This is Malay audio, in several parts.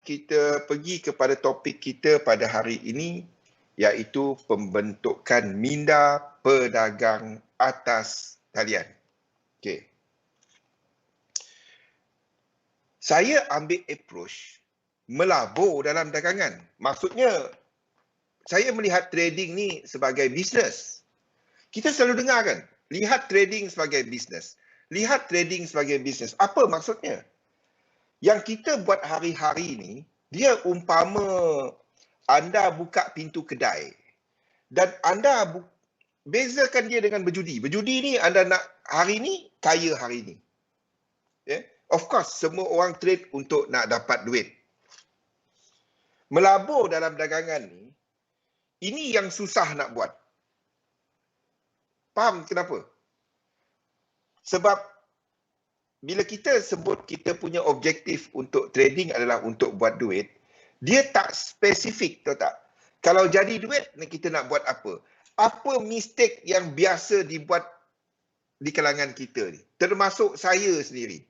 kita pergi kepada topik kita pada hari ini, iaitu pembentukan minda pedagang atas talian. Okey. Saya ambil approach melabur dalam dagangan. Maksudnya, saya melihat trading ni sebagai bisnes. Kita selalu dengar kan, lihat trading sebagai bisnes. Lihat trading sebagai bisnes. Apa maksudnya? Yang kita buat hari-hari ni, dia umpama anda buka pintu kedai dan anda bezakan dia dengan berjudi. Berjudi ni anda nak hari ni, kaya hari ni. Yeah? Of course, semua orang trade untuk nak dapat duit. Melabur dalam dagangan ni, ini yang susah nak buat. Faham kenapa? Sebab bila kita sebut kita punya objektif untuk trading adalah untuk buat duit, dia tak spesifik, tahu tak? Kalau jadi duit, kita nak buat apa? Apa mistake yang biasa dibuat di kalangan kita ni? Termasuk saya sendiri.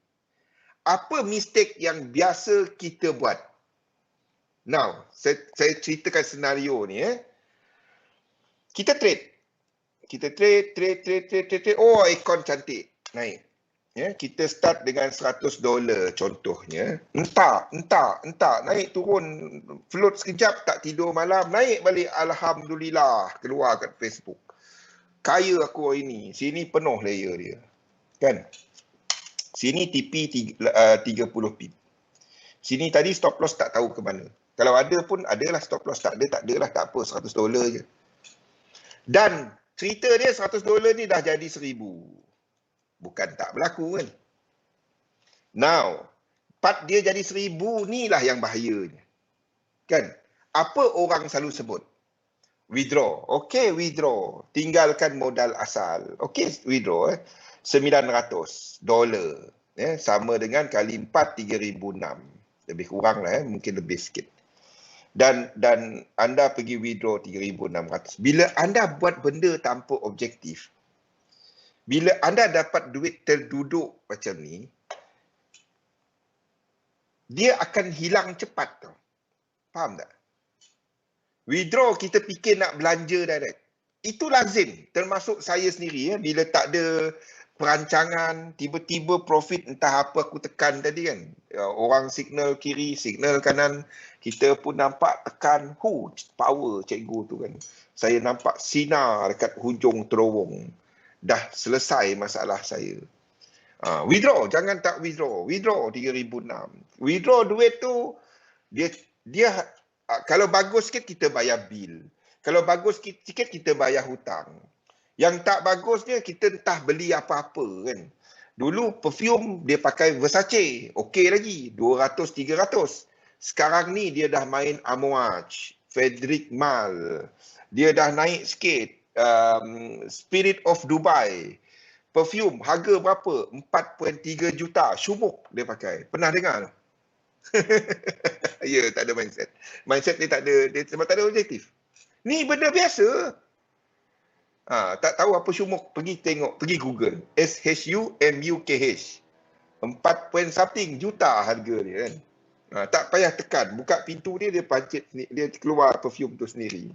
Apa mistake yang biasa kita buat? Now, saya ceritakan senario ni. Kita trade. Kita trade. Oh, ikon cantik. Naik. Ya, kita start dengan $100 contohnya. Entak. Naik turun. Float sekejap, tak tidur malam. Naik balik. Alhamdulillah. Keluar kat Facebook. Kaya aku hari ni. Sini penuh layer dia. Kan? Sini TP 30 pip. Sini tadi stop loss tak tahu ke mana. Kalau ada pun adalah stop loss. Tak adalah tak apa. $100 je. Dan cerita dia $100 ni dah jadi 1,000. Bukan tak berlaku kan. Now, part dia jadi 1,000 ni lah yang bahayanya. Kan? Apa orang selalu sebut? Withdraw. Okey, withdraw. Tinggalkan modal asal. Okey, withdraw. $900. Sama dengan kali 4, 3,006. Lebih kurang lah. Mungkin lebih sikit. Dan anda pergi withdraw 3,600. Bila anda buat benda tanpa objektif, bila anda dapat duit terduduk macam ni, dia akan hilang cepat tau. Faham tak? Withdraw kita fikir nak belanja direct. Itu lazim. Termasuk saya sendiri. Bila tak ada perancangan, tiba-tiba profit entah apa aku tekan tadi kan. Orang signal kiri, signal kanan. Kita pun nampak tekan. Power cikgu tu kan. Saya nampak sinar dekat hujung terowong. Dah selesai masalah saya. Withdraw, jangan tak withdraw. Withdraw 3,006. Withdraw duit tu, dia kalau bagus sikit kita bayar bil. Kalau bagus sikit kita bayar hutang. Yang tak bagusnya kita entah beli apa-apa kan. Dulu perfume dia pakai Versace. Okey lagi, 200, 300. Sekarang ni dia dah main Amouage, Frederic Malle. Dia dah naik sikit. Spirit of Dubai. Perfume, harga berapa? 4.3 juta. Syumuk dia pakai. Pernah dengar? Ya, tak ada mindset. Mindset dia tak ada, dia sebab tak ada objektif. Ni benda biasa. Tak tahu apa syumuk, pergi tengok, pergi Google. SHUMUKH. 4 juta harga dia kan. Tak payah tekan, buka pintu dia, dia pancit, dia keluar perfume tu sendiri.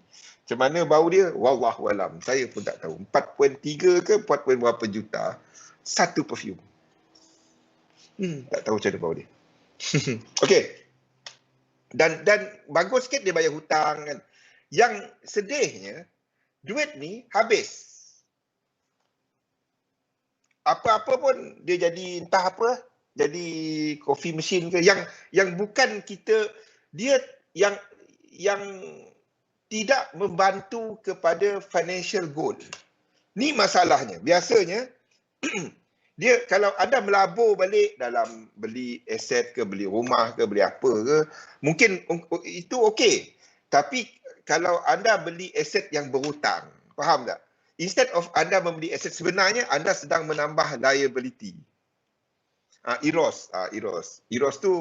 Macam mana bau dia? Wallahualam. Saya pun tak tahu. 4.3 ke 4 berapa juta satu perfume. Tak tahu macam mana bau dia. Okey. Dan bagus sikit dia bayar hutang kan. Yang sedihnya, duit ni habis. Apa-apa pun dia jadi entah apa, jadi coffee machine ke yang bukan kita, dia yang tidak membantu kepada financial goal. Ni masalahnya. Biasanya dia kalau anda melabur balik dalam beli aset ke, beli rumah ke, beli apa ke, mungkin itu okey. Tapi kalau anda beli aset yang berhutang, faham tak? Instead of anda membeli aset, sebenarnya anda sedang menambah liability. Eros tu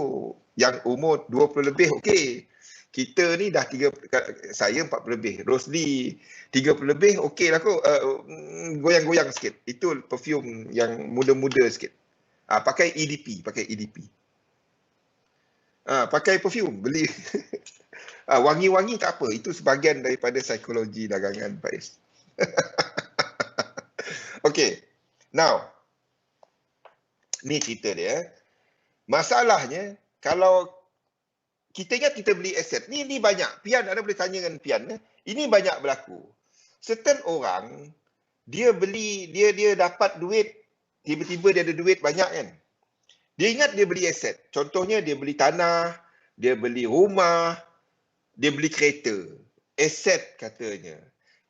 yang umur 20 lebih okey. Kita ni dah saya 40 lebih. Rosli 30 lebih okey lah kot. Goyang-goyang sikit. Itu perfume yang muda-muda sikit. Pakai EDP. Pakai perfume, beli. Wangi-wangi tak apa. Itu sebahagian daripada psikologi dagangan, Pak Is. Okay. Now, ni cerita dia. Masalahnya, kalau kita ingat kita beli aset, ni banyak. Pian, ada boleh tanya dengan Pian. Ini banyak berlaku. Certain orang, dia beli, dia dapat duit, tiba-tiba dia ada duit banyak kan. Dia ingat dia beli aset. Contohnya dia beli tanah, dia beli rumah, dia beli kereta. Aset katanya.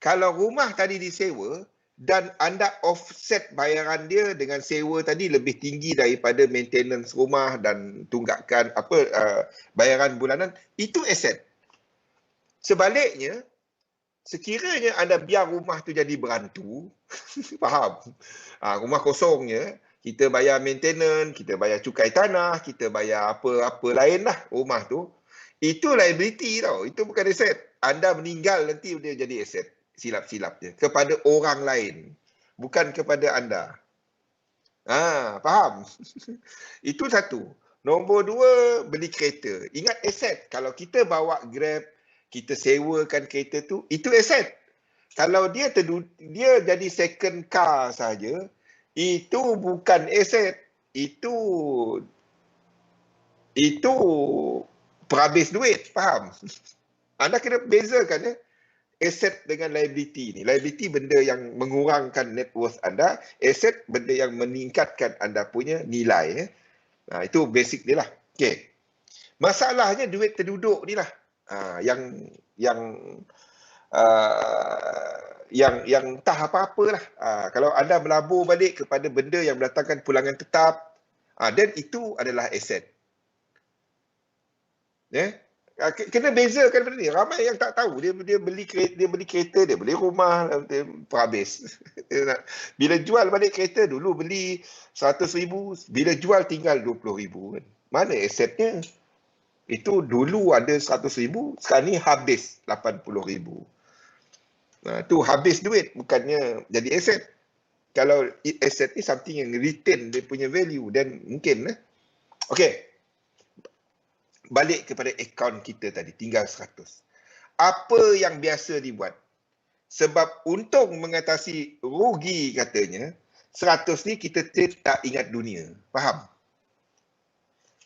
Kalau rumah tadi disewa dan anda offset bayaran dia dengan sewa tadi lebih tinggi daripada maintenance rumah dan tunggakan bayaran bulanan, itu aset. Sebaliknya, sekiranya anda biar rumah tu jadi berantu, faham? Rumah kosongnya, kita bayar maintenance, kita bayar cukai tanah, kita bayar apa-apa lain lah rumah tu. Itu liability tau. Itu bukan aset. Anda meninggal nanti dia jadi aset. Silap-silap je. Kepada orang lain. Bukan kepada anda. Faham? Itu satu. Nombor dua, beli kereta. Ingat aset. Kalau kita bawa Grab, kita sewakan kereta tu, itu aset. Kalau dia jadi second car saja, itu bukan aset. Itu perhabis duit, faham? Anda kena bezakan aset dengan liability ni. Liability benda yang mengurangkan net worth anda, aset benda yang meningkatkan anda punya nilai. Itu basic dia lah. Okay. Masalahnya duit terduduk ni lah. Yang tak apa-apa lah. Kalau anda melabur balik kepada benda yang mendatangkan pulangan tetap, then itu adalah aset. Kena bezakan benda ni. Ramai yang tak tahu. Dia beli kereta, dia beli rumah, dia perhabis. Bila jual balik kereta, dulu beli 100,000, bila jual tinggal 20,000. Mana asetnya? Itu dulu ada 100,000, sekarang ni habis 80,000. Tu habis duit, bukannya jadi aset. Kalau aset ni something yang retain dia punya value, dan mungkin. Okay. Balik kepada akaun kita tadi, tinggal 100. Apa yang biasa dibuat? Sebab untuk mengatasi rugi katanya, 100 ni kita tak ingat dunia. Faham?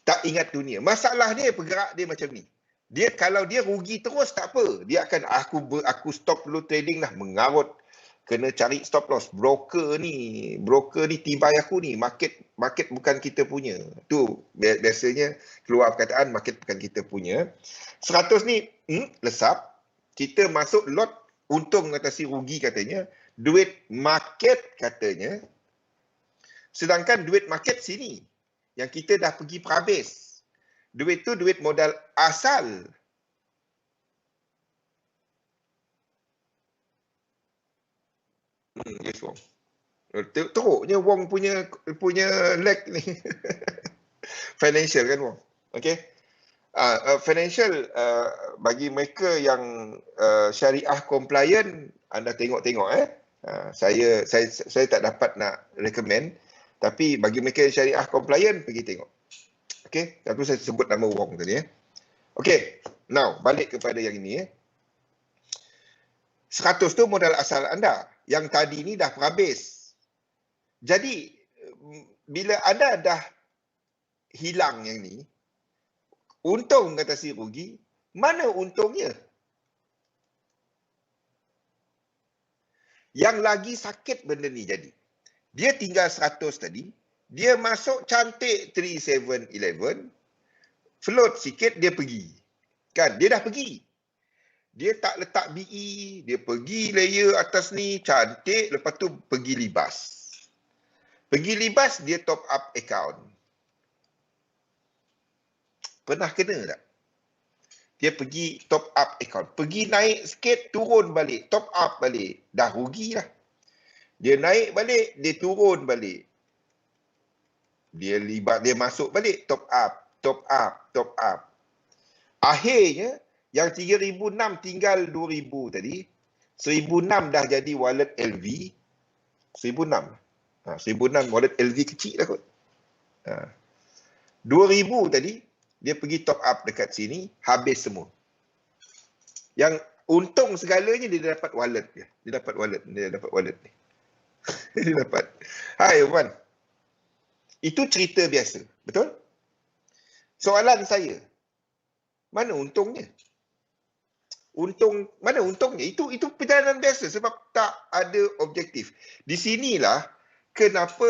Tak ingat dunia. Masalah dia bergerak dia macam ni. Kalau dia rugi terus tak apa. Dia akan aku stop dulu trading lah, mengarut. Kena cari stop loss. Broker ni tibai aku ni. Market bukan kita punya. Tu biasanya keluar perkataan market bukan kita punya. 100 ni lesap. Kita masuk lot untung mengatasi rugi katanya. Duit market katanya. Sedangkan duit market sini. Yang kita dah pergi perhabis. Duit tu duit modal asal. Yes, Wong. Teruknya Wong punya lag ni. Financial kan, Wong? Okay. Financial, bagi mereka yang syariah compliant, anda tengok-tengok. Saya tak dapat nak recommend. Tapi bagi mereka yang syariah compliant, pergi tengok. Okay. Tapi saya sebut nama Wong tadi. Okay. Now, balik kepada yang ini. 100 tu modal asal anda. Yang tadi ni dah perhabis. Jadi, bila anda dah hilang yang ni, untung mengatasi rugi, mana untungnya? Yang lagi sakit benda ni jadi. Dia tinggal 100 tadi, dia masuk cantik 3711, float sikit, dia pergi. Kan, dia dah pergi. Dia tak letak BE, dia pergi layer atas ni, cantik, lepas tu pergi libas. Pergi libas, dia top up account. Pernah kena tak? Dia pergi top up account. Pergi naik sikit, turun balik, top up balik. Dah rugi lah. Dia naik balik, dia turun balik. Dia masuk balik, top up, top up, top up. Akhirnya, yang 3,006 tinggal 2,000 tadi, 1,006 dah jadi wallet LV. 1,006. 1,006 wallet LV kecil lah kot. 2,000 tadi, dia pergi top up dekat sini, habis semua. Yang untung segalanya dia dapat wallet dia. Dia dapat wallet ni. Dia dapat. Hai Wan. Itu cerita biasa, betul? Soalan saya, mana untungnya? Mana untungnya? Itu perjalanan biasa sebab tak ada objektif. Di sinilah kenapa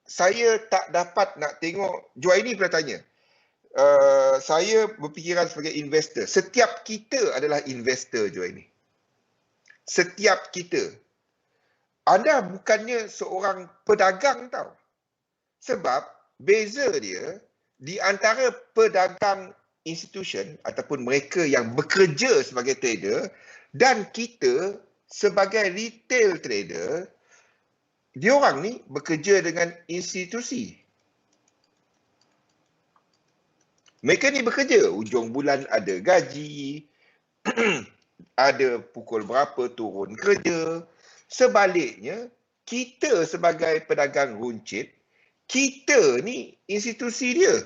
saya tak dapat nak tengok. Juaini pernah tanya. Saya berfikiran sebagai investor. Setiap kita adalah investor, Juaini. Setiap kita. Anda bukannya seorang pedagang tau. Sebab beza dia di antara pedagang institution ataupun mereka yang bekerja sebagai trader dan kita sebagai retail trader, diorang ni bekerja dengan institusi. Mereka ni bekerja, ujung bulan ada gaji, ada pukul berapa turun kerja. Sebaliknya, kita sebagai pedagang runcit, kita ni institusi dia.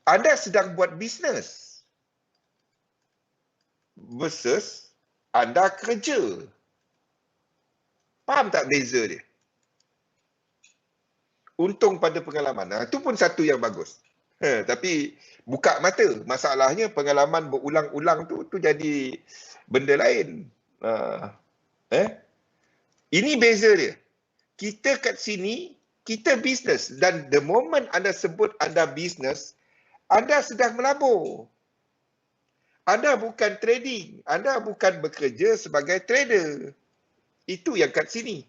Anda sedang buat bisnes versus anda kerja. Faham tak beza dia? Untung pada pengalaman. Itu pun satu yang bagus. Tapi buka mata. Masalahnya pengalaman berulang-ulang tu jadi benda lain. Ini beza dia. Kita kat sini, kita bisnes. Dan the moment anda sebut anda bisnes, anda sedang melabur. Anda bukan trading. Anda bukan bekerja sebagai trader. Itu yang kat sini.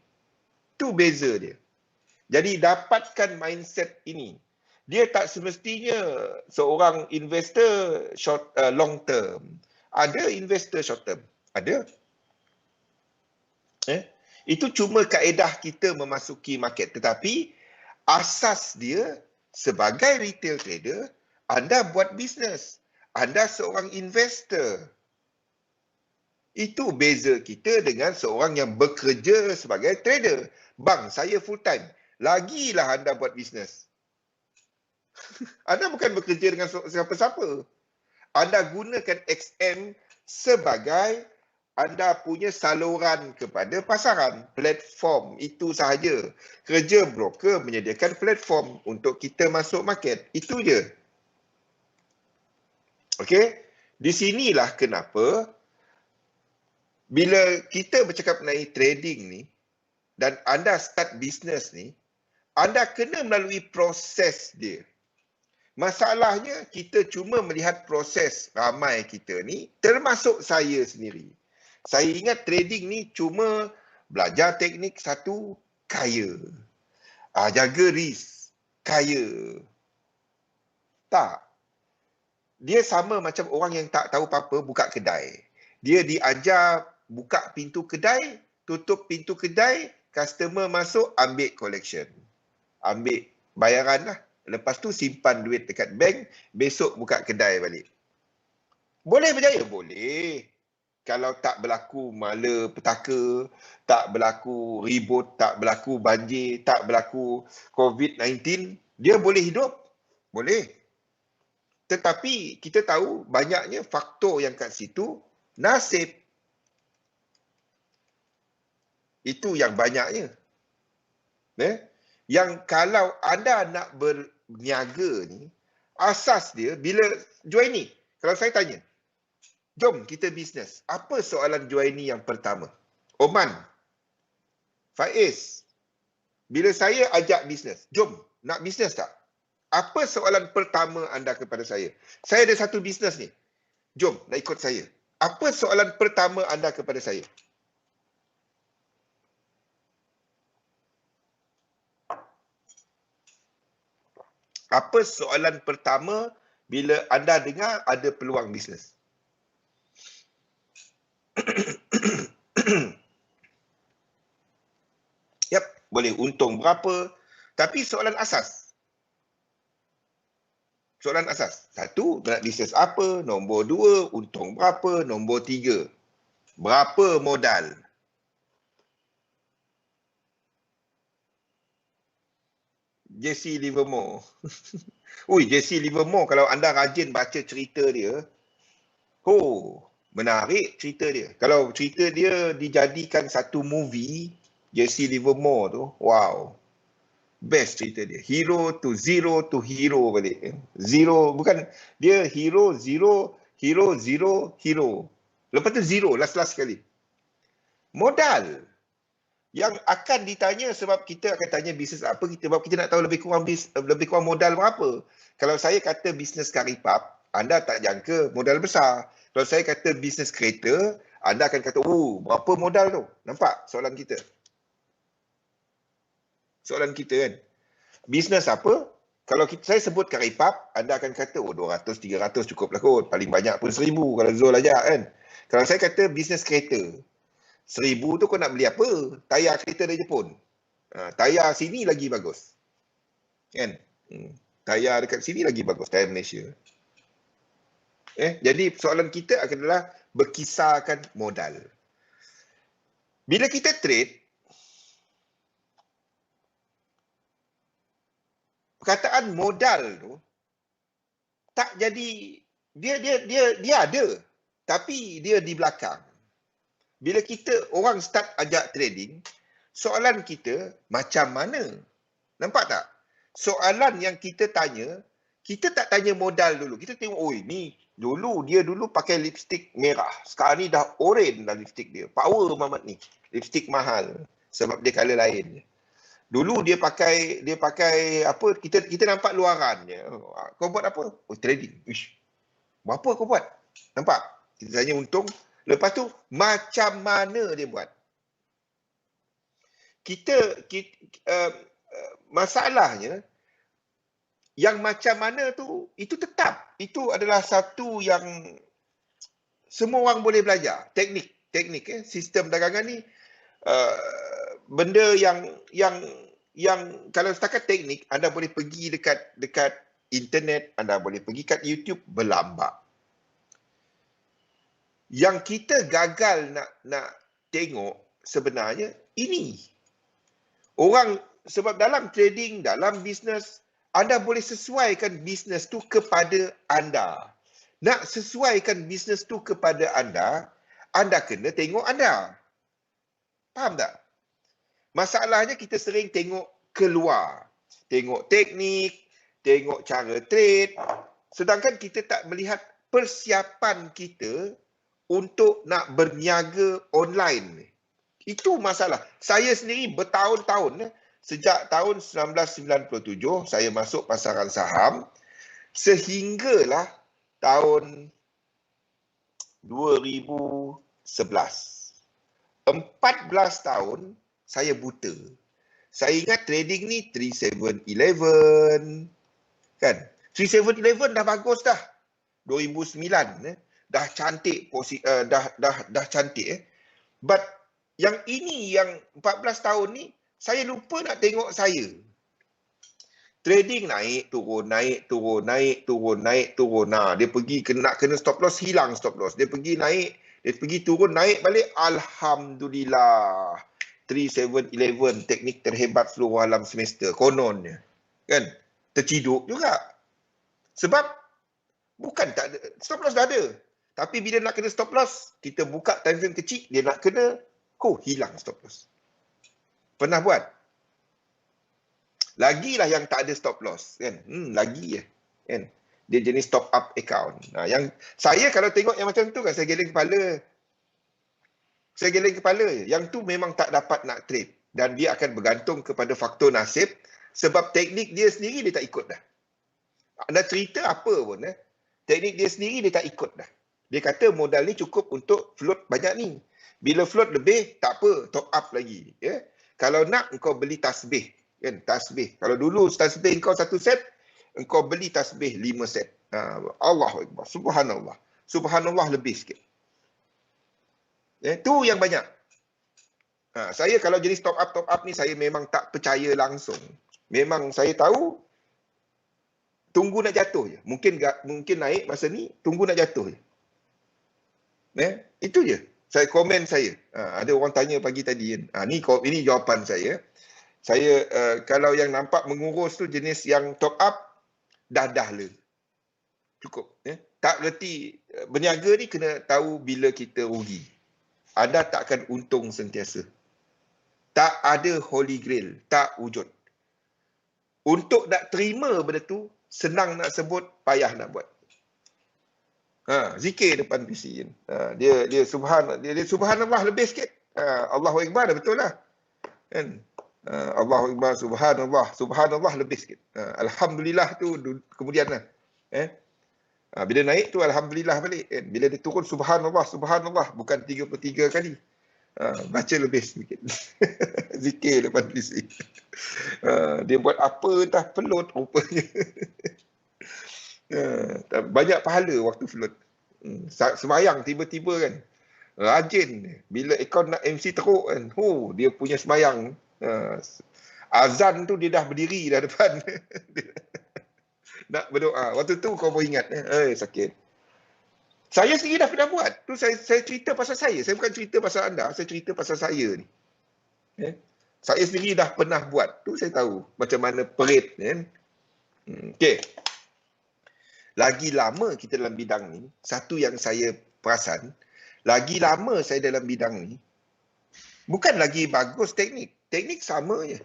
Itu beza dia. Jadi dapatkan mindset ini. Dia tak semestinya seorang investor long term. Ada investor short term. Ada. Itu cuma kaedah kita memasuki market. Tetapi asas dia sebagai retail trader, anda buat bisnes. Anda seorang investor. Itu beza kita dengan seorang yang bekerja sebagai trader. Bang, saya full time. Lagilah anda buat bisnes. Anda bukan bekerja dengan siapa-siapa. Anda gunakan XM sebagai anda punya saluran kepada pasaran. Platform itu sahaja. Kerja broker menyediakan platform untuk kita masuk market. Itu je. Okey? Di sinilah kenapa bila kita bercakap mengenai trading ni dan anda start bisnes ni, anda kena melalui proses dia. Masalahnya kita cuma melihat proses ramai kita ni, termasuk saya sendiri. Saya ingat trading ni cuma belajar teknik satu, kaya. Jaga risk, kaya. Tak. Dia sama macam orang yang tak tahu apa-apa buka kedai. Dia diajar buka pintu kedai, tutup pintu kedai, customer masuk, ambil collection. Ambil bayaran lah. Lepas tu simpan duit dekat bank, besok buka kedai balik. Boleh berjaya? Boleh. Kalau tak berlaku mala petaka, tak berlaku ribut, tak berlaku banjir, tak berlaku COVID-19, dia boleh hidup? Boleh. Tetapi kita tahu banyaknya faktor yang kat situ, nasib. Itu yang banyaknya. Yang kalau anda nak berniaga ni, asas dia bila Juaini, kalau saya tanya, jom kita bisnes. Apa soalan Juaini yang pertama? Oman, Faiz, bila saya ajak bisnes, jom nak bisnes tak? Apa soalan pertama anda kepada saya? Saya ada satu bisnes ni. Jom nak ikut saya. Apa soalan pertama anda kepada saya? Apa soalan pertama bila anda dengar ada peluang bisnes? Yap, boleh untung berapa. Tapi soalan asas. Soalan asas. Satu, nak bisnes apa? Nombor dua, untung berapa? Nombor tiga, berapa modal? Jesse Livermore. Ui, Jesse Livermore kalau anda rajin baca cerita dia, menarik cerita dia. Kalau cerita dia dijadikan satu movie, Jesse Livermore tu, wow. Best cerita dia. Hero to zero to hero balik. Zero, bukan dia hero, zero, hero. Lepas tu zero, last sekali. Modal. Yang akan ditanya sebab kita akan tanya bisnes apa, sebab kita nak tahu lebih kurang modal berapa. Kalau saya kata bisnes karipap, anda tak jangka modal besar. Kalau saya kata bisnes kereta, anda akan kata, berapa modal tu? Nampak soalan kita? Soalan kita kan? Bisnes apa? Kalau saya sebut karipap, anda akan kata, 200, 300 cukup lah kot. Paling banyak pun 1,000 kalau Zul ajak kan. Kalau saya kata bisnes kereta, 1,000 tu kau nak beli apa? Tayar kereta dari Jepun. Tayar sini lagi bagus. Kan? Tayar dekat sini lagi bagus, tayar Malaysia. Jadi soalan kita adalah berkisarkan modal. Bila kita trade, perkataan modal tu tak jadi, dia ada, tapi dia di belakang. Bila kita orang start ajak trading, soalan kita macam mana? Nampak tak? Soalan yang kita tanya, kita tak tanya modal dulu. Kita tengok, ni dia dulu pakai lipstick merah. Sekarang ni dah oren dah lipstick dia. Power mamat ni. Lipstick mahal sebab dia color lain. Dulu dia pakai apa, kita nampak luarannya. Kau buat apa? Trading. Ish. Berapa kau buat? Nampak? Kita tanya untung. Lepas tu, macam mana dia buat? Masalahnya, yang macam mana tu, itu tetap. Itu adalah satu yang semua orang boleh belajar. Teknik. Sistem dagangan ni, benda yang kalau setakat teknik, anda boleh pergi dekat internet, anda boleh pergi kat YouTube, berlambak. Yang kita gagal nak tengok sebenarnya ini. Orang, sebab dalam trading, dalam bisnes, anda boleh sesuaikan bisnes tu kepada anda. Nak sesuaikan bisnes tu kepada anda kena tengok anda. Faham tak? Masalahnya kita sering tengok keluar. Tengok teknik, tengok cara trade. Sedangkan kita tak melihat persiapan kita untuk nak berniaga online. Itu masalah. Saya sendiri bertahun-tahun, sejak tahun 1997, saya masuk pasaran saham, sehinggalah tahun 2011. 14 tahun, saya buta. Saya ingat trading ni 3711. Kan? 3711 dah bagus dah. 2009. Dah cantik, dah cantik. But yang ini, yang 14 tahun ni, saya lupa nak tengok saya. Trading naik, turun, naik, turun, naik, turun, naik, turun. Dia pergi kena stop loss, hilang stop loss. Dia pergi naik, dia pergi turun, naik balik. Alhamdulillah. 3711, teknik terhebat seluruh alam semesta. Kononnya. Kan? Terciduk juga. Sebab, bukan tak ada. Stop loss dah ada. Tapi bila nak kena stop loss, kita buka time frame kecil, dia nak kena, hilang stop loss. Pernah buat? Lagilah yang tak ada stop loss. Kan? Lagi ya. Kan? Dia jenis top up account. Yang saya kalau tengok yang macam tu kan, saya geleng kepala. Yang tu memang tak dapat nak trade. Dan dia akan bergantung kepada faktor nasib. Sebab teknik dia sendiri dia tak ikut dah. Anda cerita apa pun. Teknik dia sendiri dia tak ikut dah. Dia kata modal ni cukup untuk float banyak ni. Bila float lebih, tak apa, top up lagi. Ya? Kalau nak, engkau beli tasbih. Kan? Tasbih. Kalau dulu tasbih engkau 1 set, engkau beli tasbih 5 set. Allahu Akbar. Subhanallah. Subhanallah lebih sikit. Itu yang banyak. Saya kalau jadi top up ni, saya memang tak percaya langsung. Memang saya tahu, tunggu nak jatuh je. Mungkin naik masa ni, tunggu nak jatuh je. Itu je. Komen saya. Ada orang tanya pagi tadi. Ini jawapan saya. Saya kalau yang nampak mengurus tu jenis yang top up, dah le. Cukup. Tak reti berniaga ni kena tahu bila kita rugi. Anda tak akan untung sentiasa. Tak ada holy grail, tak wujud. Untuk nak terima benda tu, senang nak sebut, payah nak buat. Zikir depan PC. Dia subhanallah lebih sikit. Allahu Akbar dah betul lah. Kan? Allahu Akbar, subhanallah lebih sikit. Alhamdulillah tu kemudian lah. Bila naik tu alhamdulillah balik. Bila dia turun subhanallah bukan 33 kali. Baca lebih sedikit. Zikir depan PC. Dia buat apa entah pelut rupanya. Banyak pahala waktu float. Semayang tiba-tiba kan. Rajin. Bila akaun nak MC teruk kan. Dia punya semayang. Azan tu dia dah berdiri dah depan. Nak berdoa. Waktu tu kau pun ingat. Sakit. Saya sendiri dah pernah buat. Tu saya cerita pasal saya. Saya bukan cerita pasal anda. Saya cerita pasal saya ni. Saya sendiri dah pernah buat. Tu saya tahu macam mana perit. Okey. Lagi lama kita dalam bidang ni, satu yang saya perasan, lagi lama saya dalam bidang ni, bukan lagi bagus teknik. Teknik sama je.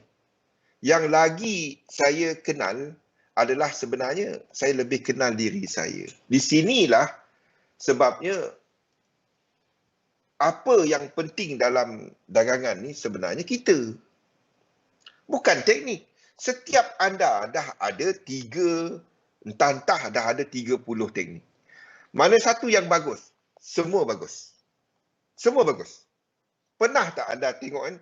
Yang lagi saya kenal adalah sebenarnya saya lebih kenal diri saya. Di sinilah sebabnya apa yang penting dalam dagangan ni sebenarnya kita. Bukan teknik. Setiap anda dah ada entah dah ada 30 teknik. Mana satu yang bagus? Semua bagus. Semua bagus. Pernah tak anda tengok kan?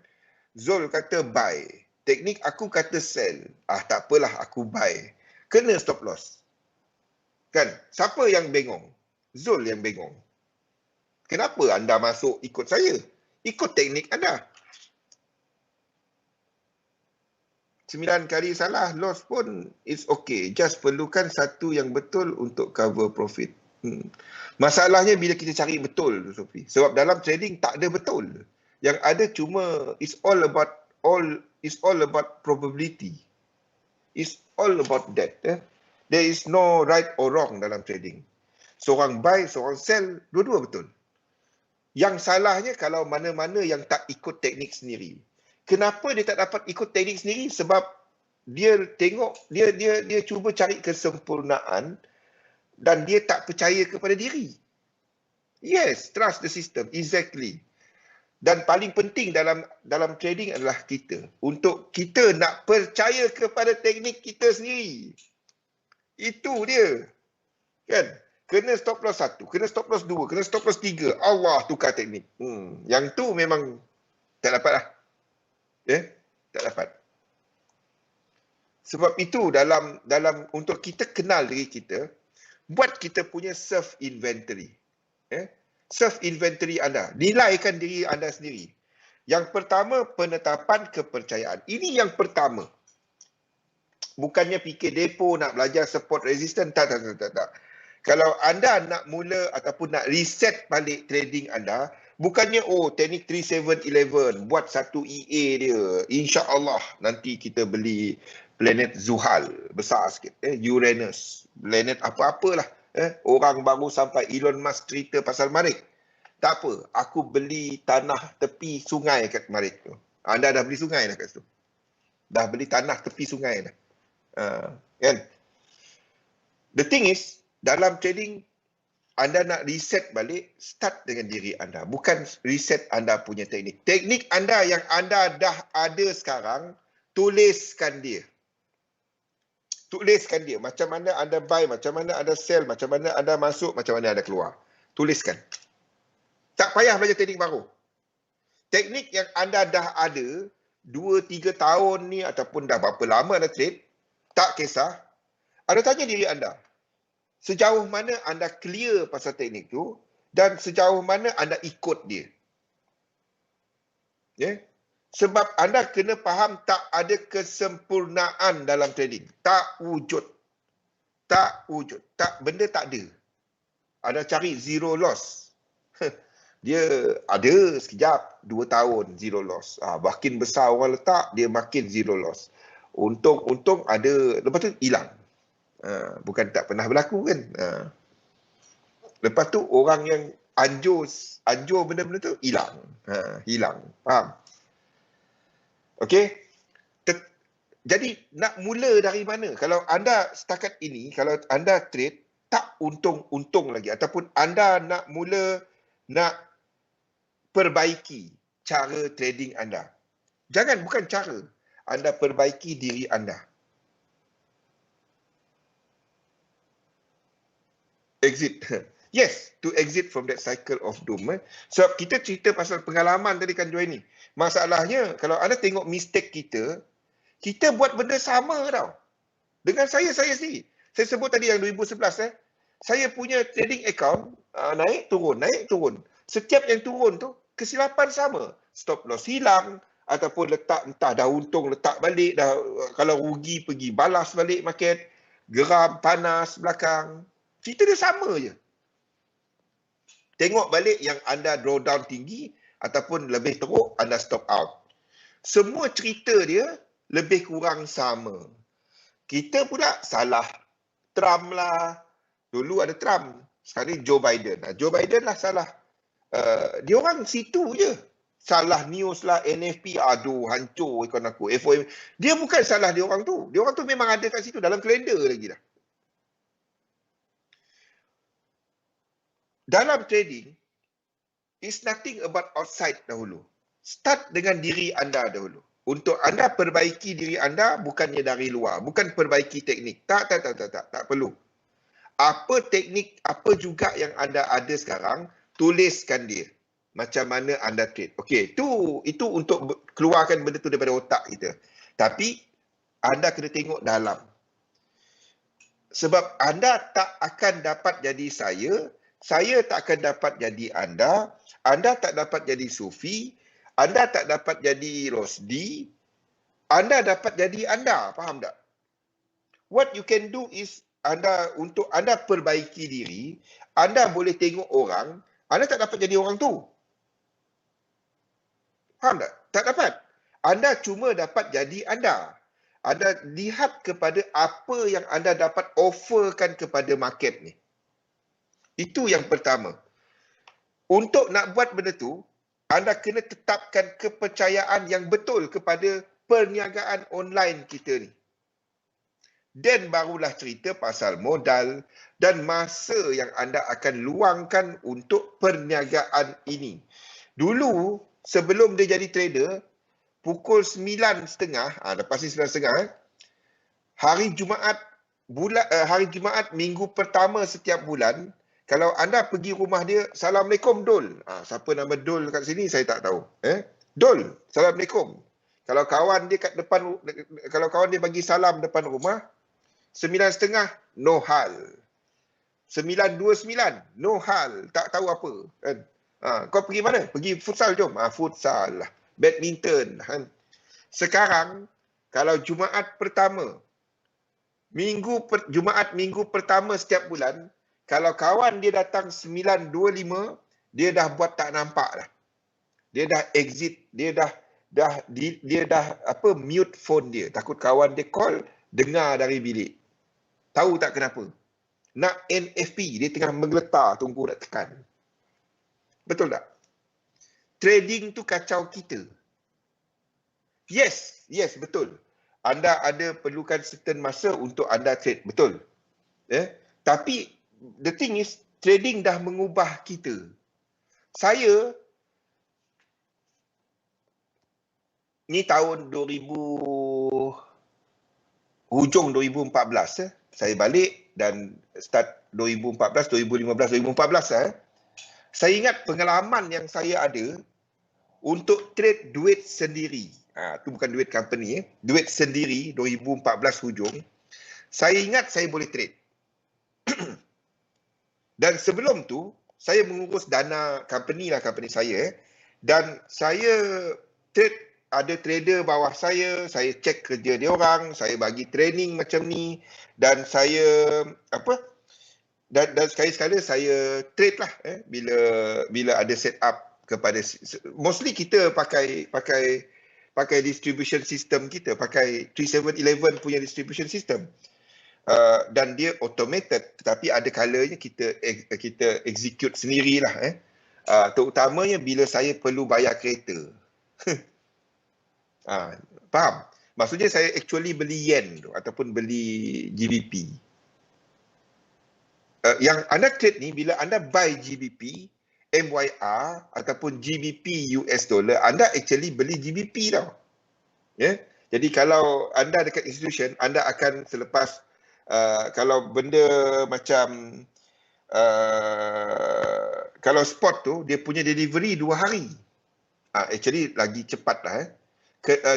Zul kata buy. Teknik aku kata sell. Tak apalah aku buy. Kena stop loss. Kan? Siapa yang bengong? Zul yang bengong. Kenapa anda masuk ikut saya? Ikut teknik anda. 9 kali salah, loss pun is okay. Just perlukan satu yang betul untuk cover profit. Masalahnya bila kita cari betul, Sophie. Sebab dalam trading tak ada betul. Yang ada cuma it's all about probability. It's all about that. There is no right or wrong dalam trading. Seorang buy, seorang sell, dua-dua betul. Yang salahnya kalau mana-mana yang tak ikut teknik sendiri. Kenapa dia tak dapat ikut teknik sendiri? Sebab dia tengok, dia cuba cari kesempurnaan dan dia tak percaya kepada diri. Yes, trust the system. Exactly. Dan paling penting dalam trading adalah kita. Untuk kita nak percaya kepada teknik kita sendiri. Itu dia. Kan? Kena stop loss 1, kena stop loss 2, kena stop loss 3. Allah, tukar teknik. Yang tu memang tak dapat lah. Tak dapat. Sebab itu dalam untuk kita kenal diri kita, buat kita punya self inventory. Self inventory anda, nilaikan diri anda sendiri. Yang pertama, penetapan kepercayaan. Ini yang pertama. Bukannya fikir depo nak belajar support resistance, tak. Kalau anda nak mula ataupun nak reset balik trading anda, bukannya teknik 3711 buat satu EA dia, insya-Allah nanti kita beli planet Zuhal besar sikit, Uranus, planet apa-apalah, orang baru sampai Elon Musk cerita pasal Marikh. Tak apa, aku beli tanah tepi sungai kat Marikh tu. Anda dah beli sungai dah kat situ. Dah beli tanah tepi sungai dah. Kan? The thing is, dalam trading anda nak reset balik, start dengan diri anda. Bukan reset anda punya teknik. Teknik anda yang anda dah ada sekarang, tuliskan dia. Tuliskan dia. Macam mana anda buy, macam mana anda sell, macam mana anda masuk, macam mana anda keluar. Tuliskan. Tak payah belajar teknik baru. Teknik yang anda dah ada, 2-3 tahun ni ataupun dah berapa lama anda trade, tak kisah. Anda tanya diri anda, sejauh mana anda clear pasal teknik tu dan sejauh mana anda ikut dia. Sebab anda kena faham tak ada kesempurnaan dalam trading. Tak wujud. Tak wujud. Benda tak ada. Anda cari zero loss. Dia ada sekejap 2 tahun zero loss. Makin besar orang letak, dia makin zero loss. Untung ada, lepas tu hilang. Bukan tak pernah berlaku kan. Lepas tu orang yang anjur benda-benda tu hilang. Hilang. Faham? Okey. Jadi nak mula dari mana? Kalau anda setakat ini, kalau anda trade tak untung lagi ataupun anda nak mula nak perbaiki cara trading anda. Bukan cara. Anda perbaiki diri anda. Exit. Yes, to exit from that cycle of doom. Sebab kita cerita pasal pengalaman tadi kan Joy ni. Masalahnya kalau anda tengok mistake kita buat benda sama tau. Dengan saya sendiri. Saya sebut tadi yang 2011 saya punya trading account naik turun. Setiap yang turun tu kesilapan sama. Stop loss hilang ataupun letak entah dah untung letak balik, dah kalau rugi pergi balas balik market, geram panas belakang. Cerita dia sama je. Tengok balik yang anda drawdown tinggi ataupun lebih teruk anda stop out. Semua cerita dia lebih kurang sama. Kita pula salah. Trump lah. Dulu ada Trump. Sekarang ni Joe Biden. Joe Biden lah salah. Dia orang situ je. Salah news lah, NFP, aduh hancur ikon aku. FOM. Dia bukan salah dia orang tu. Dia orang tu memang ada kat situ dalam kalender lagi dah. Dalam trading, it's nothing about outside dahulu. Start dengan diri anda dahulu. Untuk anda perbaiki diri anda bukannya dari luar. Bukan perbaiki teknik. Tak perlu. Apa teknik, apa juga yang anda ada sekarang, tuliskan dia. Macam mana anda trade. Okey, itu untuk keluarkan benda tu daripada otak kita. Tapi, anda kena tengok dalam. Sebab anda tak akan dapat jadi saya tak akan dapat jadi anda tak dapat jadi Sufi, anda tak dapat jadi Rosdi, anda dapat jadi anda, faham tak? What you can do is untuk anda perbaiki diri, anda boleh tengok orang, anda tak dapat jadi orang tu. Faham tak? Tak dapat. Anda cuma dapat jadi anda. Anda lihat kepada apa yang anda dapat offerkan kepada market ni. Itu yang pertama. Untuk nak buat benda tu, anda kena tetapkan kepercayaan yang betul kepada perniagaan online kita ni. Dan barulah cerita pasal modal dan masa yang anda akan luangkan untuk perniagaan ini. Dulu, sebelum dia jadi trader, pukul 9.30, lepas ni 9.30, hari Jumaat minggu pertama setiap bulan, kalau anda pergi rumah dia, Assalamualaikum Dol. Siapa nama Dol kat sini saya tak tahu. Dol, Assalamualaikum. Kalau kawan dia kat depan, kalau kawan dia bagi salam depan rumah, 9.30, no hal. 9.29, no hal. Tak tahu apa. Kan? Kau pergi mana? Pergi futsal jom. Futsal lah. Badminton. Kan? Sekarang, kalau Jumaat pertama, Jumaat minggu pertama setiap bulan, kalau kawan dia datang 9.25, dia dah buat tak nampak dah. Dia dah exit, dia dah mute phone dia. Takut kawan dia call, dengar dari bilik. Tahu tak kenapa? Nak NFP, dia tengah menggeletar, tunggu nak tekan. Betul tak? Trading tu kacau kita. Yes, betul. Anda ada perlukan certain masa untuk anda trade, betul. Tapi the thing is, trading dah mengubah kita. Saya ni tahun 2000 hujung 2014 saya balik dan start 2014, 2015, 2014 saya ingat pengalaman yang saya ada untuk trade duit sendiri. Tu bukan duit company, duit sendiri 2014 hujung. Saya ingat saya boleh trade. Dan sebelum tu, saya mengurus dana company saya. Dan saya trade, ada trader bawah saya cek kerja dia orang, saya bagi training macam ni. Dan saya, dan sekali-sekala saya trade lah bila ada set up kepada, mostly kita pakai distribution system kita, pakai 3711 punya distribution system. Dan dia automated, tetapi ada kalanya kita execute sendirilah terutamanya bila saya perlu bayar kereta. Faham? Maksudnya saya actually beli yen tu ataupun beli GBP. Yang anda trade ni, bila anda buy GBP, MYR ataupun GBP US dollar, anda actually beli GBP tau. Jadi kalau anda dekat institution, anda akan selepas kalau benda macam kalau spot tu dia punya delivery 2 hari. Actually lagi cepat lah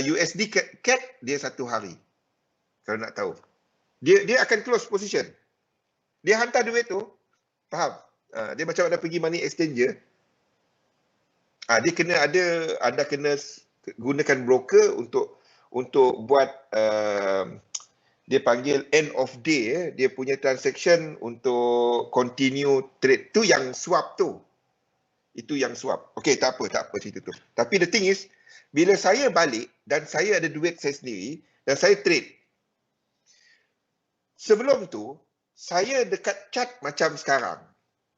USD CAD dia 1 hari. Kalau nak tahu. Dia akan close position. Dia hantar duit tu, faham? Dia macam ada pergi money exchanger. Dia kena ada, anda kena gunakan broker untuk buat dia panggil end of day dia punya transaction untuk continue trade tu, yang swap tu. Itu yang swap. Okey, tak apa cerita tu. Tapi the thing is, bila saya balik dan saya ada duit saya sendiri dan saya trade, sebelum tu saya dekat chart macam sekarang.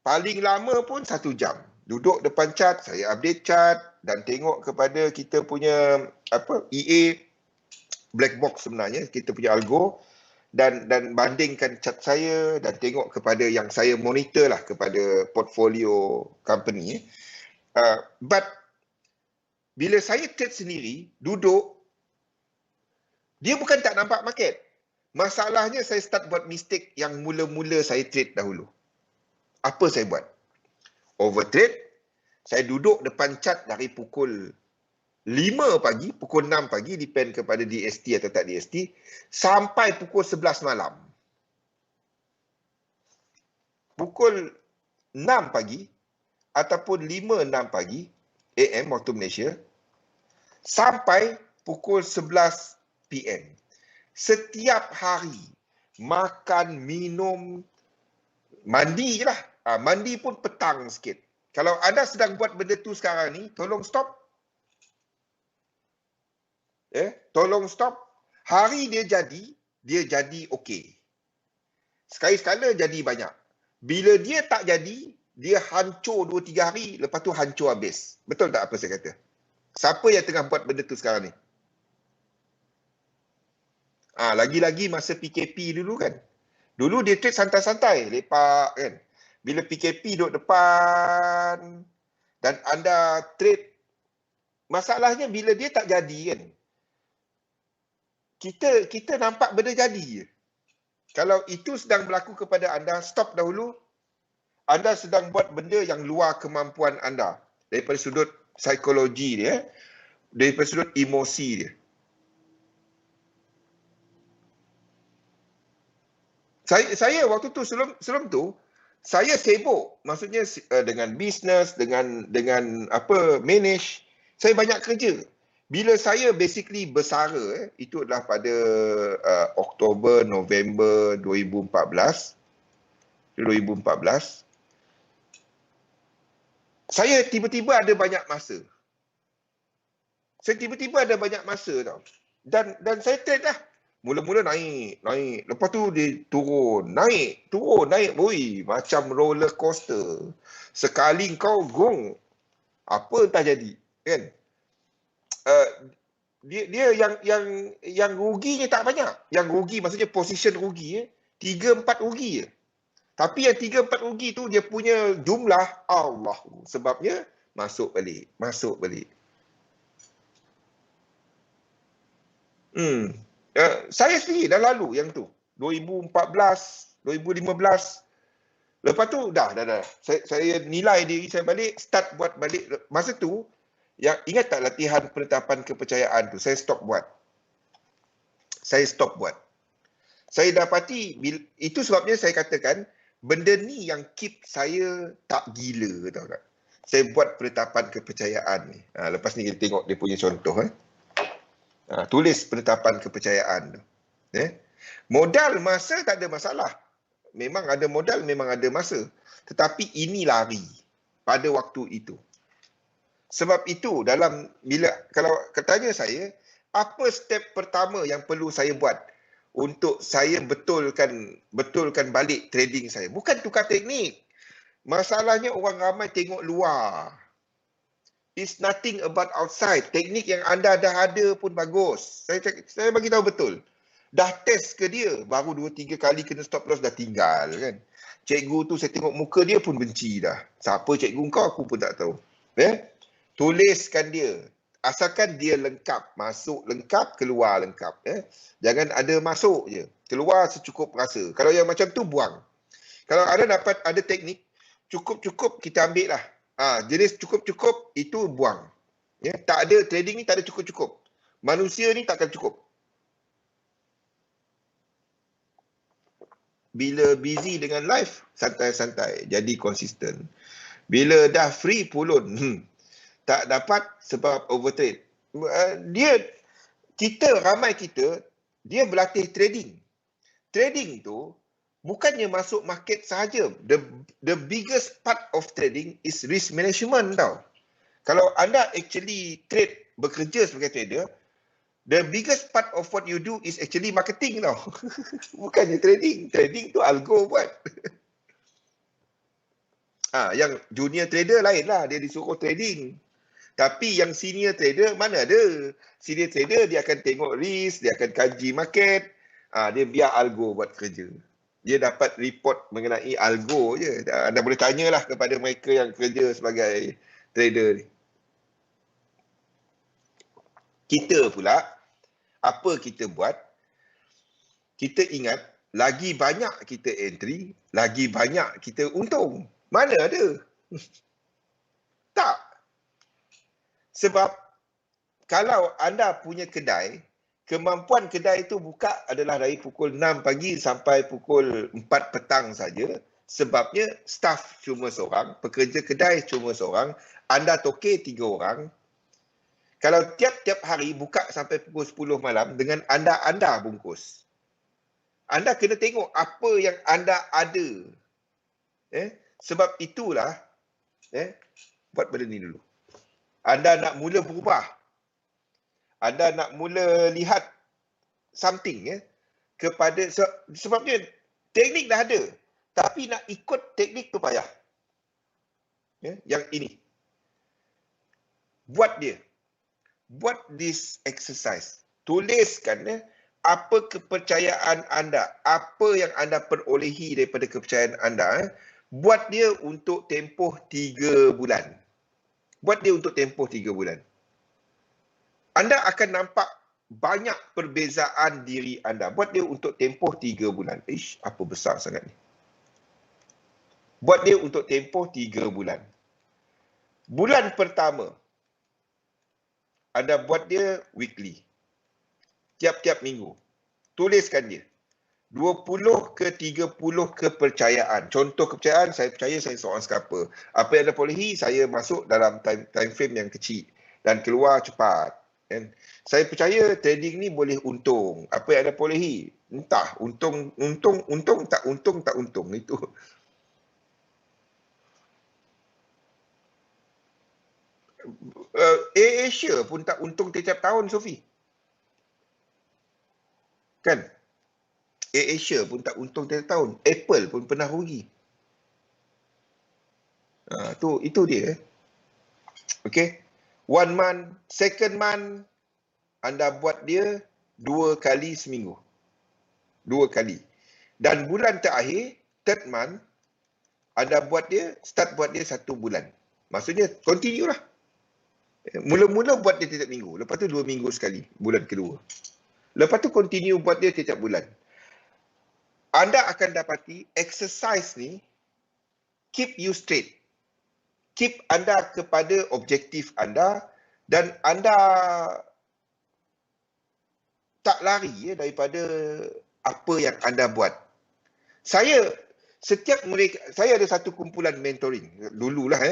Paling lama pun 1 jam. Duduk depan chart, saya update chart dan tengok kepada kita punya EA black box sebenarnya, kita punya algo, dan bandingkan chart saya dan tengok kepada yang saya monitor lah kepada portfolio company. But bila saya trade sendiri, duduk, dia bukan tak nampak market. Masalahnya saya start buat mistake yang mula-mula saya trade dahulu. Apa saya buat? Overtrade. Saya duduk depan chart dari pukul 5 pagi, pukul 6 pagi, depend kepada DST atau tak DST, sampai pukul 11 malam. Pukul 6 pagi ataupun 5-6 pagi AM waktu Malaysia sampai pukul 11 PM. Setiap hari makan, minum, mandi je lah. Mandi pun petang sikit. Kalau anda sedang buat benda tu sekarang ni, tolong stop. Tolong stop. Hari dia jadi okey. Sekali-sekala jadi banyak. Bila dia tak jadi, dia hancur 2-3 hari, lepas tu hancur habis. Betul tak apa saya kata? Siapa yang tengah buat benda tu sekarang ni? Lagi-lagi masa PKP dulu kan. Dulu dia trade santai-santai, lepak kan. Bila PKP duduk depan dan anda trade, masalahnya bila dia tak jadi kan, kita nampak benda jadi je. Kalau itu sedang berlaku kepada anda, stop dahulu. Anda sedang buat benda yang luar kemampuan anda. Daripada sudut psikologi dia, daripada sudut emosi dia. Saya waktu tu, sebelum tu, saya sibuk. Maksudnya dengan bisnes, dengan manage. Saya banyak kerja. Bila saya basically bersara, itu adalah pada Oktober, November 2014. Saya tiba-tiba ada banyak masa. Tau. Dan saya trade lah. Mula-mula naik. Lepas tu dia turun, naik. Oi, macam roller coaster. Sekali kau gong, apa entah jadi, kan? Dia yang ruginya tak banyak. Yang rugi maksudnya position rugi 3-4 rugi je. Tapi yang 3-4 rugi tu dia punya jumlah, Allah, sebabnya masuk balik. Saya sendiri dah lalu yang tu. 2014, 2015. Lepas tu dah. Saya nilai diri saya balik, start buat balik. Masa tu, yang ingat tak latihan penetapan kepercayaan tu, saya stop buat. Saya dapati, itu sebabnya saya katakan, benda ni yang keep saya tak gila, tahu tak? Saya buat penetapan kepercayaan ni. Lepas ni kita tengok dia punya contoh. Tulis penetapan kepercayaan tu. Modal masa tak ada masalah. Memang ada modal, memang ada masa. Tetapi ini lari pada waktu itu. Sebab itu kalau tanya saya, apa step pertama yang perlu saya buat untuk saya betulkan balik trading saya? Bukan tukar teknik. Masalahnya orang ramai tengok luar. It's nothing about outside. Teknik yang anda dah ada pun bagus. Saya bagi tahu betul. Dah test ke dia, baru 2-3 kali kena stop loss dah tinggal kan. Cikgu tu saya tengok muka dia pun benci dah. Siapa cikgu kau aku pun tak tahu. Tuliskan dia. Asalkan dia lengkap, masuk lengkap, keluar lengkap. Jangan ada masuk je. Keluar secukup rasa. Kalau yang macam tu buang. Kalau ada dapat ada teknik, cukup-cukup kita ambil lah. Jenis cukup-cukup itu buang. Tak ada, trading ni tak ada cukup-cukup. Manusia ni takkan cukup. Bila busy dengan life, santai-santai. Jadi konsisten. Bila dah free pulun, tak dapat sebab overtrade. Ramai kita, dia berlatih trading. Trading tu, bukannya masuk market sahaja. The biggest part of trading is risk management tau. Kalau anda actually bekerja sebagai trader, the biggest part of what you do is actually marketing tau. Bukannya trading. Trading tu algo buat. Yang junior trader lain lah. Dia disuruh trading. Tapi yang senior trader mana ada. Senior trader dia akan tengok risk, dia akan kaji market. Dia biar algo buat kerja. Dia dapat report mengenai algo je. Anda boleh tanyalah kepada mereka yang kerja sebagai trader ni. Kita pula, apa kita buat? Kita ingat, lagi banyak kita entry, lagi banyak kita untung. Mana ada? Tak. Sebab, kalau anda punya kedai, kemampuan kedai itu buka adalah dari pukul 6 pagi sampai pukul 4 petang saja. Sebabnya, staff cuma seorang, pekerja kedai cuma seorang, anda tokek 3 orang. Kalau tiap-tiap hari buka sampai pukul 10 malam dengan anda bungkus. Anda kena tengok apa yang anda ada. Sebab itulah, buat benda ni dulu. Anda nak mula berubah. Anda nak mula lihat something kepada, sebabnya teknik dah ada. Tapi nak ikut teknik tu payah. Yang ini. Buat dia. Buat this exercise. Tuliskan apa kepercayaan anda, apa yang anda perolehi daripada kepercayaan anda. Buat dia untuk tempoh 3 bulan. Buat dia untuk tempoh 3 bulan. Anda akan nampak banyak perbezaan diri anda. Buat dia untuk tempoh 3 bulan. Apa besar sangat ni. Buat dia untuk tempoh 3 bulan. Bulan pertama, anda buat dia weekly. Tiap-tiap minggu. Tuliskan dia. 20 ke 30 kepercayaan. Contoh kepercayaan, saya percaya saya seorang scalper. Apa yang anda perolehi, saya masuk dalam time frame yang kecil. Dan keluar cepat. Saya percaya trading ni boleh untung. Apa yang anda perolehi? Entah, untung, tak untung. Itu. Asia pun tak untung tiap tahun, Sophie. Kan? Asia pun tak untung tiap tahun. Apple pun pernah rugi. Itu dia. Okay. 1 month, second month, anda buat dia 2 kali seminggu. 2 kali. Dan bulan terakhir, third month, anda start buat dia 1 bulan. Maksudnya, continue lah. Mula-mula buat dia tiap minggu. Lepas tu 2 minggu sekali, bulan kedua. Lepas tu continue buat dia tiap bulan. Anda akan dapati exercise ni keep you straight. Keep anda kepada objektif anda dan anda tak lari daripada apa yang anda buat. Saya ada satu kumpulan mentoring dululah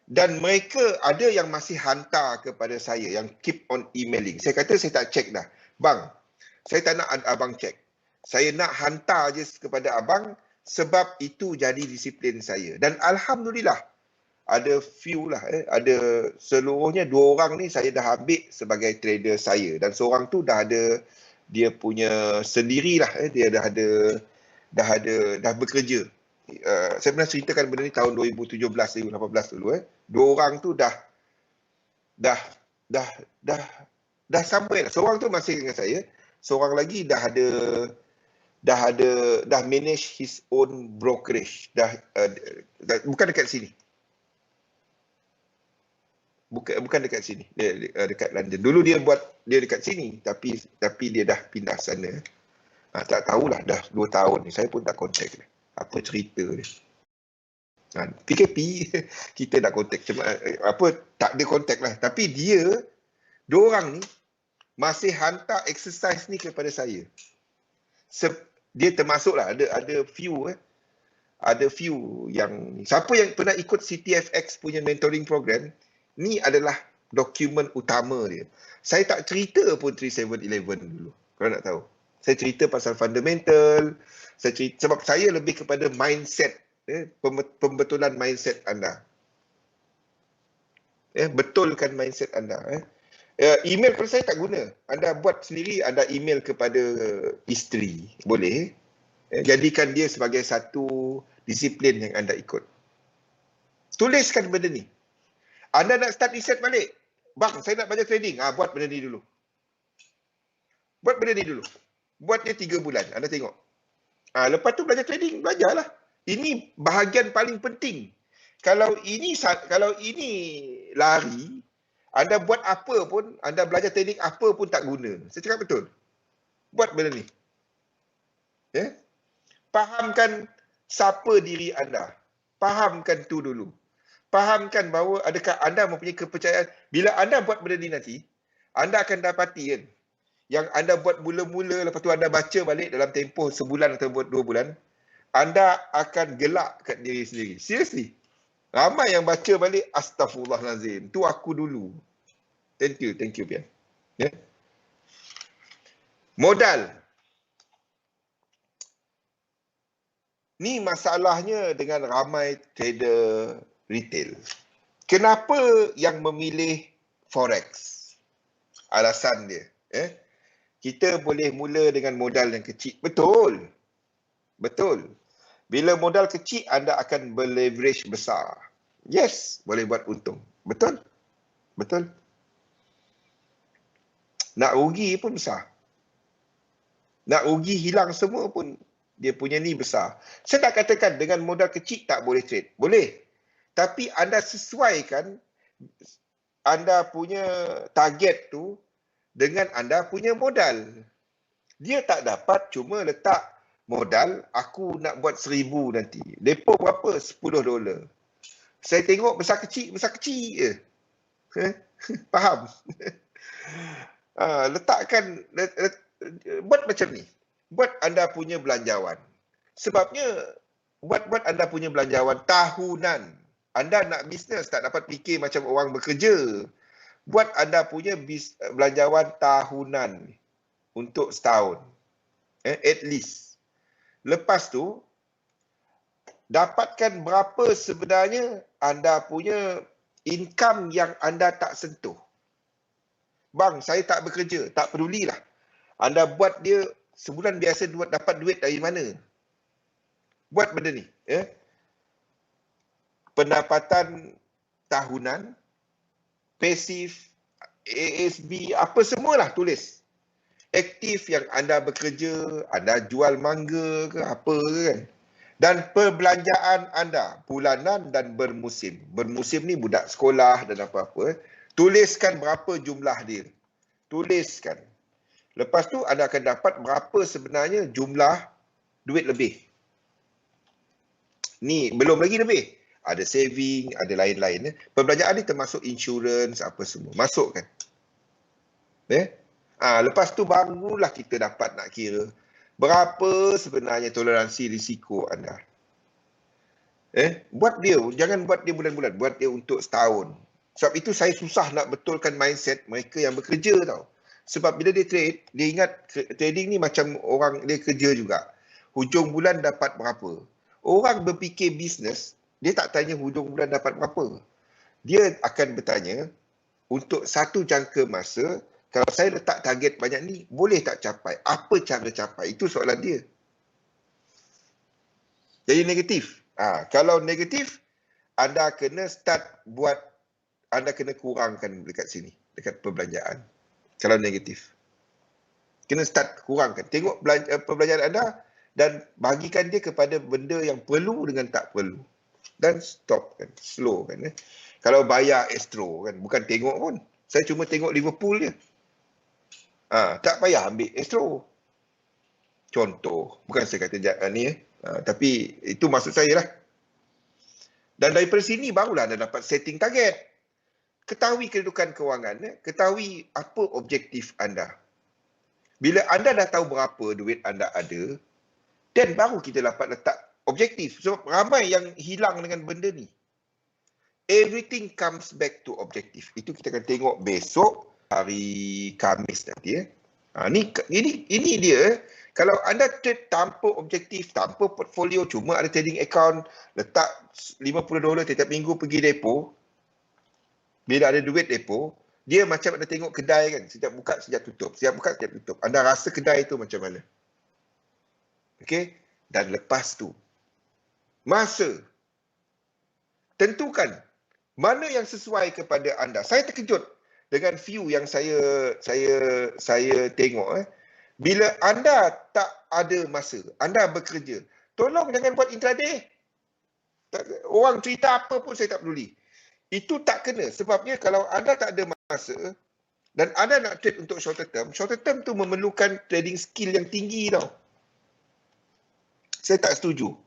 dan mereka ada yang masih hantar kepada saya yang keep on emailing. Saya kata saya tak check dah. Bang, saya tak nak abang check. Saya nak hantar je kepada abang Sebab itu jadi disiplin saya. Dan alhamdulillah, ada few lah, ada seluruhnya 2 orang ni saya dah ambil sebagai trader saya. Dan seorang tu dah ada dia punya sendirilah, dia dah bekerja. Saya pernah ceritakan benda ni tahun 2017 2018 dulu. 2 orang tu dah sampai lah. Seorang tu masih dengan saya, seorang lagi dah manage his own brokerage. Bukan dekat sini. Bukan dekat sini. Dia dekat London. Dulu dia dekat sini, tapi dia dah pindah sana. Tak tahulah, dah 2 tahun ni. Saya pun tak contact dia. Apa cerita dia. PKP kita nak contact, cuma tak ada contact lah. Tapi dia 2 orang ni masih hantar exercise ni kepada saya. Dia termasuklah ada few yang siapa yang pernah ikut CTFX punya mentoring program, ni adalah dokumen utama dia. Saya tak cerita pun 3711 dulu, kalau nak tahu. Saya cerita pasal fundamental, sebab saya lebih kepada mindset, pembetulan mindset anda. Betulkan mindset anda. Email kalau saya tak guna. Anda buat sendiri, anda email kepada isteri, boleh. Jadikan dia sebagai satu disiplin yang anda ikut. Tuliskan benda ni. Anda nak start research balik. Bang, saya nak belajar trading. Buat benda ni dulu. Buat dia 3 bulan. Anda tengok. Lepas tu belajar trading, belajarlah. Ini bahagian paling penting. Kalau ini lari, anda buat apa pun, anda belajar trading apa pun tak guna. Saya cakap betul. Buat benda ni. Fahamkan siapa diri anda. Fahamkan tu dulu. Fahamkan bahawa adakah anda mempunyai kepercayaan. Bila anda buat benda ni nanti, anda akan dapati kan, yang anda buat mula-mula, lepas tu anda baca balik dalam tempoh sebulan atau 2 bulan, anda akan gelak kat diri sendiri. Seriously. Ramai yang baca balik, astaghfirullahalazim. Tu aku dulu. Thank you Pian. Modal. Ni masalahnya dengan ramai trader retail. Kenapa yang memilih forex? Alasan dia. Kita boleh mula dengan modal yang kecil. Betul. Bila modal kecil, anda akan berleverage besar. Yes, boleh buat untung. Betul. Nak rugi pun besar. Nak rugi hilang semua pun dia punya ni besar. Saya tak katakan dengan modal kecil tak boleh trade. Boleh. Tapi anda sesuaikan anda punya target tu dengan anda punya modal. Dia tak dapat cuma letak modal, aku nak buat 1,000 nanti. Depo berapa? $10. Saya tengok besar kecil je. Faham? Letakkan, buat macam ni. Buat anda punya belanjawan. Sebabnya, buat anda punya belanjawan tahunan. Anda nak bisnes, tak dapat fikir macam orang bekerja. Buat anda punya belanjawan tahunan untuk setahun. At least. Lepas tu, dapatkan berapa sebenarnya anda punya income yang anda tak sentuh. Bang, saya tak bekerja. Tak pedulilah. Anda buat dia sebulan biasa dapat duit dari mana? Buat benda ni. Pendapatan tahunan, pasif, ASB, apa semualah tulis. Aktif yang anda bekerja, anda jual mangga ke apa ke kan. Dan perbelanjaan anda bulanan dan bermusim. Bermusim ni budak sekolah dan apa-apa. Tuliskan berapa jumlah dia. Tuliskan. Lepas tu anda akan dapat berapa sebenarnya jumlah duit lebih. Ni belum lagi lebih. Ada saving, ada lain-lain. Perbelanjaan ni termasuk insurans, apa semua. Masukkan. Lepas tu barulah kita dapat nak kira berapa sebenarnya toleransi risiko anda. Buat dia. Jangan buat dia bulan-bulan. Buat dia untuk setahun. Sebab itu saya susah nak betulkan mindset mereka yang bekerja tau. Sebab bila dia ingat trading ni macam orang dia kerja juga. Hujung bulan dapat berapa. Orang berfikir bisnes, dia tak tanya hujung bulan dapat berapa. Dia akan bertanya, untuk satu jangka masa, kalau saya letak target banyak ni, boleh tak capai? Apa cara capai? Itu soalan dia. Jadi negatif. Kalau negatif, anda kena start buat, anda kena kurangkan dekat sini, dekat perbelanjaan. Kalau negatif. Kena start kurangkan. Tengok perbelanjaan anda dan bagikan dia kepada benda yang perlu dengan tak perlu. Dan stop kan, slow kan. Kalau bayar Astro kan, bukan tengok pun. Saya cuma tengok Liverpool je. Tak payah ambil Astro. Contoh, bukan saya kata ni tapi itu maksud saya lah. Dan daripada sini barulah anda dapat setting target. Ketahui kedudukan kewangan, ketahui apa objektif anda. Bila anda dah tahu berapa duit anda ada, dan baru kita dapat letak objektif. Sebab ramai yang hilang dengan benda ni. Everything comes back to objektif. Itu kita akan tengok besok, hari Khamis nanti. Ini dia. Kalau anda trade tanpa objektif, tanpa portfolio, cuma ada trading account, letak $50 setiap minggu pergi depo, bila ada duit depo, dia macam anda tengok kedai kan, setiap buka, setiap tutup. Setiap buka, setiap tutup. Anda rasa kedai itu macam mana? Okey? Dan lepas tu, masa. Tentukan mana yang sesuai kepada anda. Saya terkejut dengan view yang saya tengok. Bila anda tak ada masa, anda bekerja, tolong jangan buat intraday. Orang cerita apa pun saya tak peduli. Itu tak kena. Sebabnya kalau anda tak ada masa dan anda nak trade untuk short term tu memerlukan trading skill yang tinggi tau. Saya tak setuju.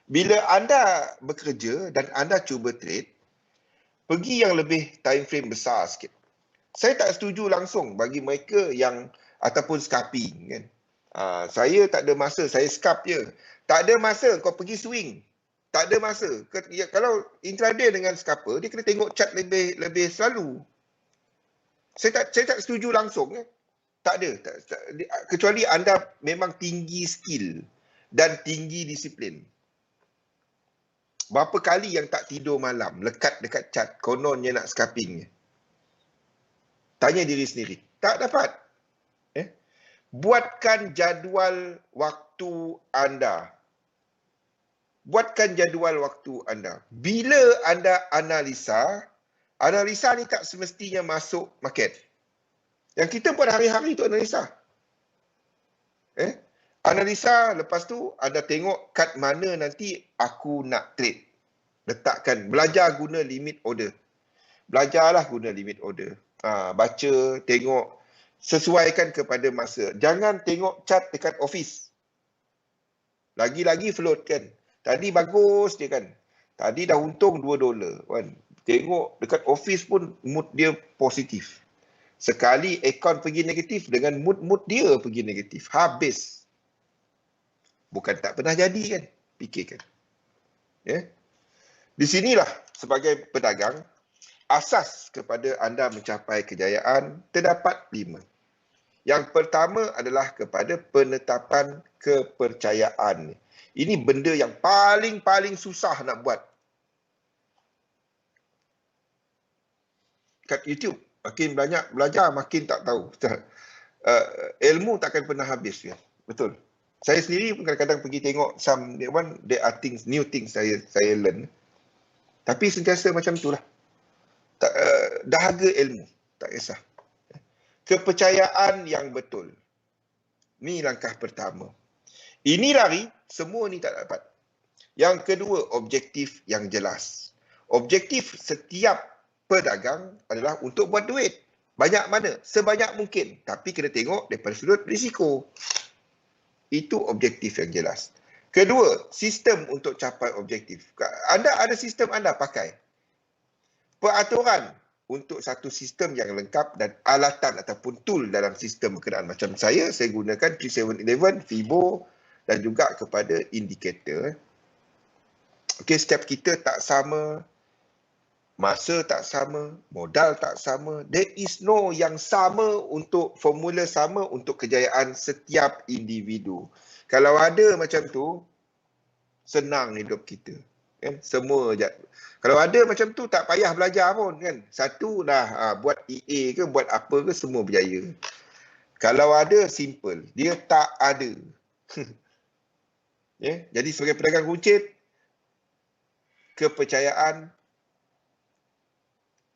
Bila anda bekerja dan anda cuba trade, pergi yang lebih time frame besar sikit. Saya tak setuju langsung bagi mereka yang ataupun scalping kan. Saya tak ada masa, saya scalp je. Tak ada masa, kau pergi swing. Tak ada masa. Kalau intraday dengan scalper, dia kena tengok chart lebih selalu. Saya tak setuju langsung. Tak ada. Kecuali anda memang tinggi skill dan tinggi disiplin. Berapa kali yang tak tidur malam, lekat dekat chart, kononnya nak scalping. Tanya diri sendiri. Tak dapat. Buatkan jadual waktu anda. Buatkan jadual waktu anda. Bila anda analisa ni tak semestinya masuk market. Yang kita buat hari-hari itu analisa. Analisa, lepas tu anda tengok kat mana nanti aku nak trade. Letakkan, belajar guna limit order. Belajarlah guna limit order. Baca, tengok, sesuaikan kepada masa. Jangan tengok chart dekat office. Lagi-lagi float kan. Tadi bagus dia kan. Tadi dah untung $2 kan. Tengok dekat office pun mood dia positif. Sekali account pergi negatif dengan mood dia pergi negatif. Habis. Bukan tak pernah jadi kan. Fikirkan. Di sinilah sebagai pedagang, asas kepada anda mencapai kejayaan terdapat 5. Yang pertama adalah kepada penetapan kepercayaan. Ini benda yang paling susah nak buat. Kat YouTube, makin banyak belajar, makin tak tahu. Ilmu takkan pernah habis. Ya? Betul. Saya sendiri pun kadang-kadang pergi tengok there are things, new things saya learn. Tapi sentiasa macam itulah. Dahaga ilmu, tak kisah. Kepercayaan yang betul. Ini langkah pertama. Ini lari, semua ni tak dapat. Yang kedua, objektif yang jelas. Objektif setiap pedagang adalah untuk buat duit. Banyak mana? Sebanyak mungkin. Tapi kena tengok daripada sudut risiko. Itu objektif yang jelas. Kedua, sistem untuk capai objektif. Anda ada sistem anda pakai. Peraturan untuk satu sistem yang lengkap dan alatan ataupun tool dalam sistem berkenaan. Macam saya gunakan 3711, FIBO dan juga kepada indikator. Okey, setiap kita tak sama, masa tak sama, modal tak sama. There is no yang sama untuk formula sama untuk kejayaan setiap individu. Kalau ada macam tu, senang hidup kita. Kan? Semua kalau ada macam tu tak payah belajar pun kan. Satu dah buat EA ke buat apa ke semua berjaya. Kalau ada simple, dia tak ada. Ya, jadi sebagai pedagang runcit, kepercayaan,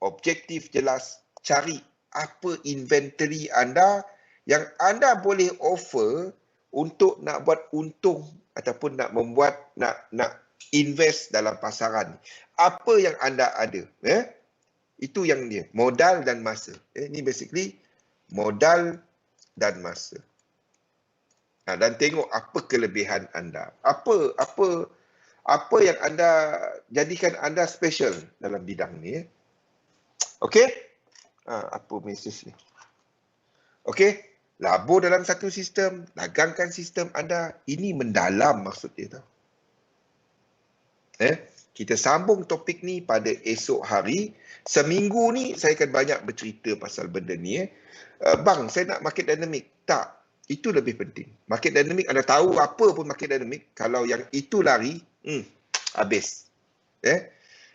objektif jelas, cari apa inventory anda yang anda boleh offer untuk nak buat untung ataupun nak membuat nak invest dalam pasaran. Apa yang anda ada, itu yang dia, modal dan masa. Ini basically modal dan masa. Dan tengok apa kelebihan anda. Apa yang anda jadikan anda special dalam bidang ni. Okey? Apa mesej ni? Okey? Labur dalam satu sistem, dagangkan sistem anda. Ini mendalam maksud dia tau. Kita sambung topik ni pada esok hari. Seminggu ni saya akan banyak bercerita pasal benda ni. Bang, saya nak market dynamic. Tak. Itu lebih penting. Market dynamic, anda tahu apa pun market dynamic. Kalau yang itu lari, habis.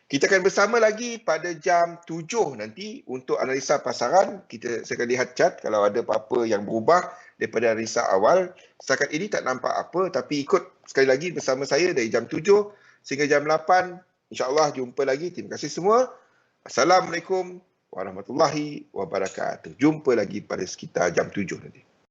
Kita akan bersama lagi pada jam 7 nanti untuk analisa pasaran. Saya akan lihat chart kalau ada apa-apa yang berubah daripada analisa awal. Setakat ini tak nampak apa, tapi ikut sekali lagi bersama saya dari jam 7 sehingga jam 8. InsyaAllah jumpa lagi. Terima kasih semua. Assalamualaikum warahmatullahi wabarakatuh. Jumpa lagi pada sekitar jam 7 nanti.